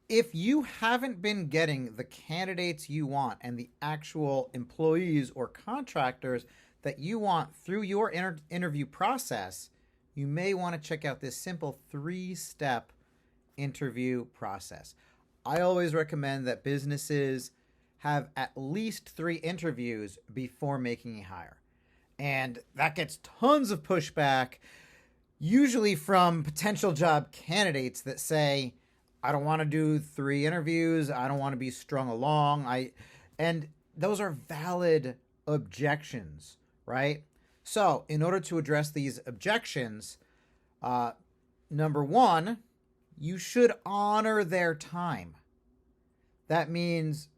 If you haven't been getting the candidates you want and the actual employees or contractors that you want through your interview process, you may want to check out this simple 3 step interview process. I always recommend that businesses have at least 3 interviews before making a hire. And that gets tons of pushback, usually from potential job candidates that say, I don't want to do 3 interviews. I don't want to be strung along. And those are valid objections, right? So, in order to address these objections, uh, number one, you should honor their time. That means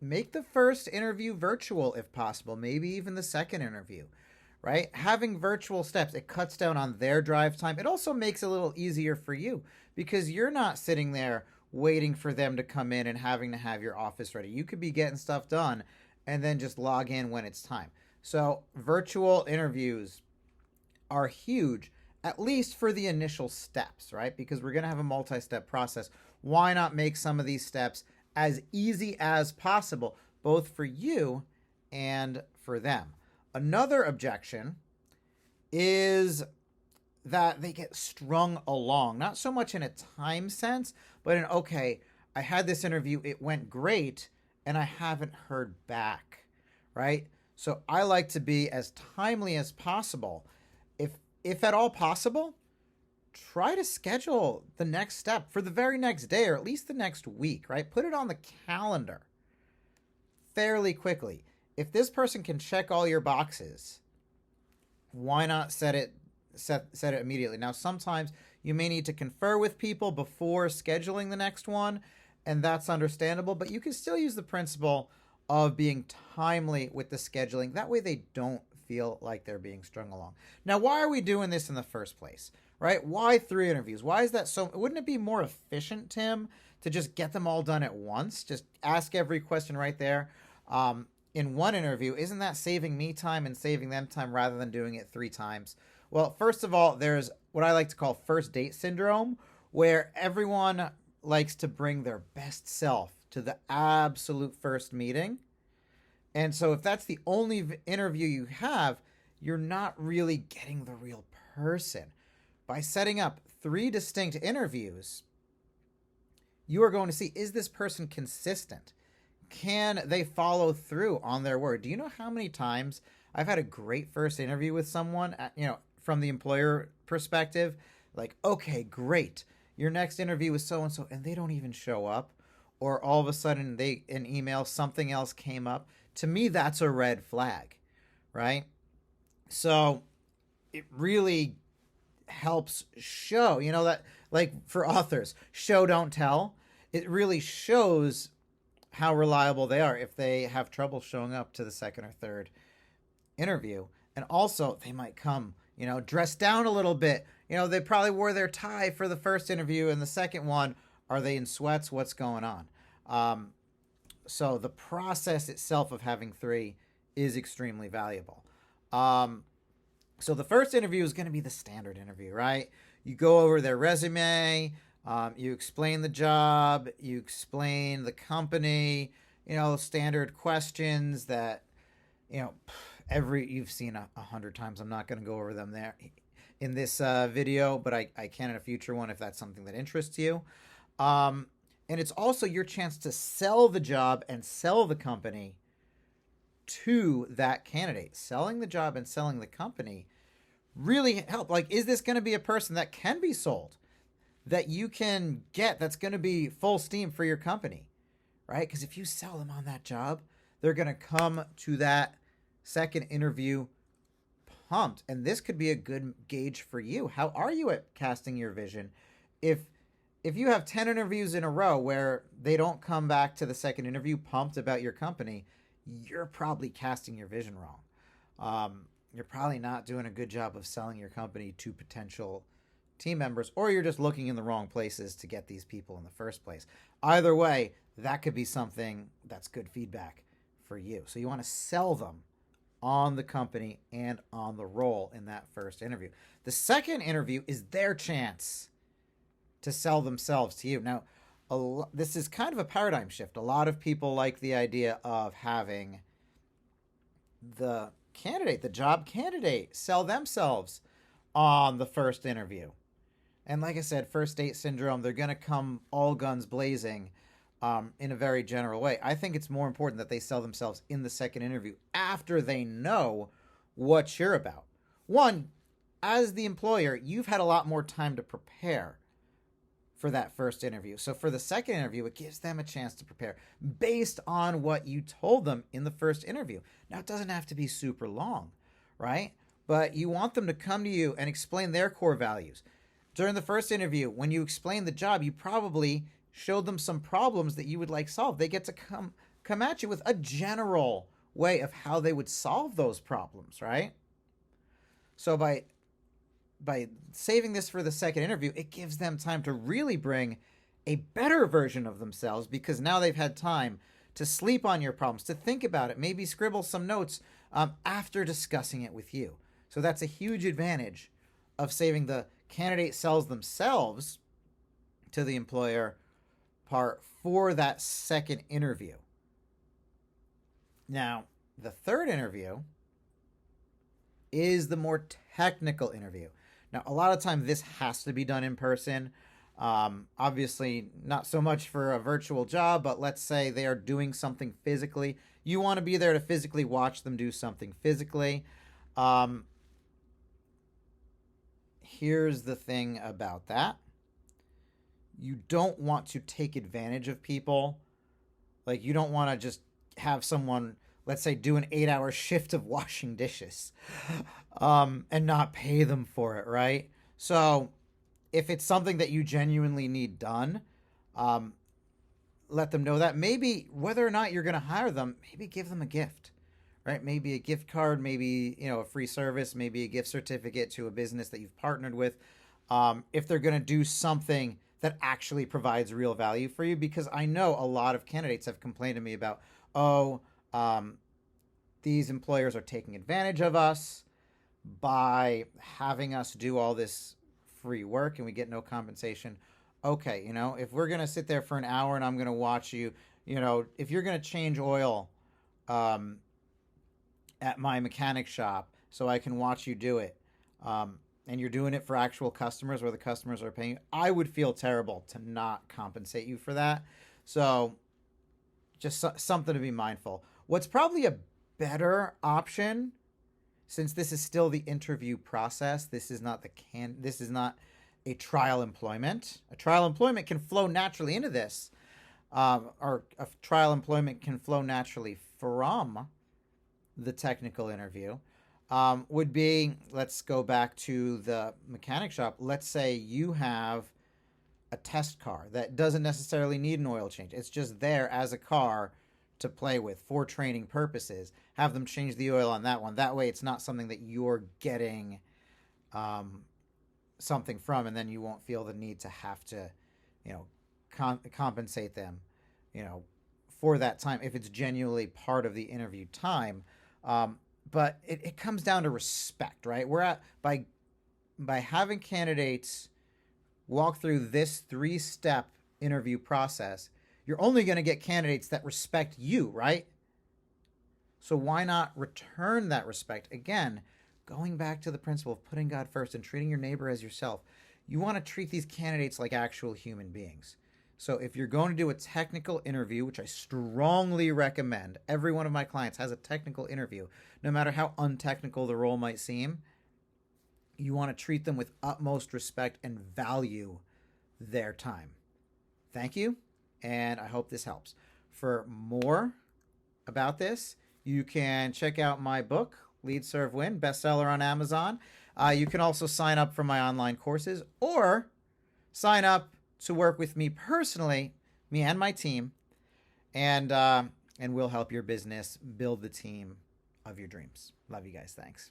make the first interview virtual if possible, maybe even the second interview, right? Having virtual steps, it cuts down on their drive time. It also makes it a little easier for you because you're not sitting there waiting for them to come in and having to have your office ready. You could be getting stuff done and then just log in when it's time. So, virtual interviews are huge, at least for the initial steps, right? Because we're going to have a multi step process. Why not make some of these steps as easy as possible, both for you and for them? Another objection is that they get strung along, not so much in a time sense, but in, okay, I had this interview, it went great, and I haven't heard back, right? So I like to be as timely as possible. If at all possible, try to schedule the next step for the very next day or at least the next week, right? Put it on the calendar fairly quickly. If this person can check all your boxes, why not set it immediately? Now, sometimes you may need to confer with people before scheduling the next one, and that's understandable, but you can still use the principle of being timely with the scheduling. That way they don't feel like they're being strung along. Now, why are we doing this in the first place? Right? Why 3 interviews? Why is that so? Wouldn't it be more efficient, Tim, to just get them all done at once? Just ask every question right there in one interview. Isn't that saving me time and saving them time rather than doing it 3 times? Well, first of all, there's what I like to call first date syndrome, where everyone likes to bring their best self to the absolute first meeting. And so if that's the only interview you have, you're not really getting the real person. By setting up 3 distinct interviews, you are going to see, is this person consistent? Can they follow through on their word? Do you know how many times I've had a great first interview with someone, from the employer perspective, like, okay, great. Your next interview is so and so, and they don't even show up, or all of a sudden an email, something else came up. To me, that's a red flag, right? So it really helps show, that, like, for authors, show don't tell. It really shows how reliable they are if they have trouble showing up to the second or third interview. And also, they might come, dressed down a little bit. They probably wore their tie for the first interview, and the second one, are they in sweats? What's going on? So the process itself of having 3 is extremely valuable. So the first interview is going to be the standard interview, right? You go over their resume, you explain the job, you explain the company, standard questions that, you've seen 100 times. I'm not going to go over them there in this video, but I can in a future one if that's something that interests you. And it's also your chance to sell the job and sell the company to that candidate. Selling the job and selling the company really help. Like, is this going to be a person that can be sold, that you can get, that's going to be full steam for your company, right? Because if you sell them on that job, they're going to come to that second interview pumped. And this could be a good gauge for you. How are you at casting your vision? If you have 10 interviews in a row where they don't come back to the second interview pumped about your company, you're probably casting your vision wrong. You're probably not doing a good job of selling your company to potential team members, or you're just looking in the wrong places to get these people in the first place. Either way, that could be something that's good feedback for you. So you want to sell them on the company and on the role in that first interview. The second interview is their chance to sell themselves to you. Now, this is kind of a paradigm shift. A lot of people like the idea of having the job candidate, sell themselves on the first interview. And like I said, first date syndrome, they're going to come all guns blazing in a very general way. I think it's more important that they sell themselves in the second interview after they know what you're about. One, as the employer, you've had a lot more time to prepare for that first interview. So for the second interview, it gives them a chance to prepare based on what you told them in the first interview. Now, it doesn't have to be super long, right? But you want them to come to you and explain their core values. During the first interview, when you explain the job, you probably showed them some problems that you would like solved. They get to come at you with a general way of how they would solve those problems, right? So by saving this for the second interview, it gives them time to really bring a better version of themselves, because now they've had time to sleep on your problems, to think about it, maybe scribble some notes after discussing it with you. So that's a huge advantage of saving the candidate sells themselves to the employer part for that second interview. Now, the third interview is the more technical interview. Now, a lot of time this has to be done in person. Obviously, not so much for a virtual job, but let's say they are doing something physically. You want to be there to physically watch them do something physically. Here's the thing about that. You don't want to take advantage of people. Like, you don't want to just have someone, let's say, do an 8-hour shift of washing dishes and not pay them for it, right? So if it's something that you genuinely need done, let them know that. Maybe whether or not you're going to hire them, maybe give them a gift, right? Maybe a gift card, maybe, a free service, maybe a gift certificate to a business that you've partnered with. If they're going to do something that actually provides real value for you, because I know a lot of candidates have complained to me about, these employers are taking advantage of us by having us do all this free work and we get no compensation. Okay, if we're going to sit there for an hour and I'm going to watch you, if you're going to change oil at my mechanic shop so I can watch you do it, and you're doing it for actual customers where the customers are paying you, I would feel terrible to not compensate you for that. So just something to be mindful. What's probably a better option, since this is still the interview process, this is not a trial employment. A trial employment can flow naturally into this, or a trial employment can flow naturally from the technical interview. Would be, let's go back to the mechanic shop. Let's say you have a test car that doesn't necessarily need an oil change. It's just there as a car to play with for training purposes. Have them change the oil on that one. That way it's not something that you're getting something from, and then you won't feel the need to have to, compensate them, for that time if it's genuinely part of the interview time. But it comes down to respect, right? By having candidates walk through this 3-step interview process, you're only going to get candidates that respect you, right? So why not return that respect? Again, going back to the principle of putting God first and treating your neighbor as yourself, you want to treat these candidates like actual human beings. So if you're going to do a technical interview, which I strongly recommend, every one of my clients has a technical interview, no matter how untechnical the role might seem, you want to treat them with utmost respect and value their time. Thank you, and I hope this helps. For more about this, you can check out my book, Lead, Serve, Win, bestseller on Amazon. You can also sign up for my online courses or sign up to work with me personally, me and my team, and we'll help your business build the team of your dreams. Love you guys. Thanks.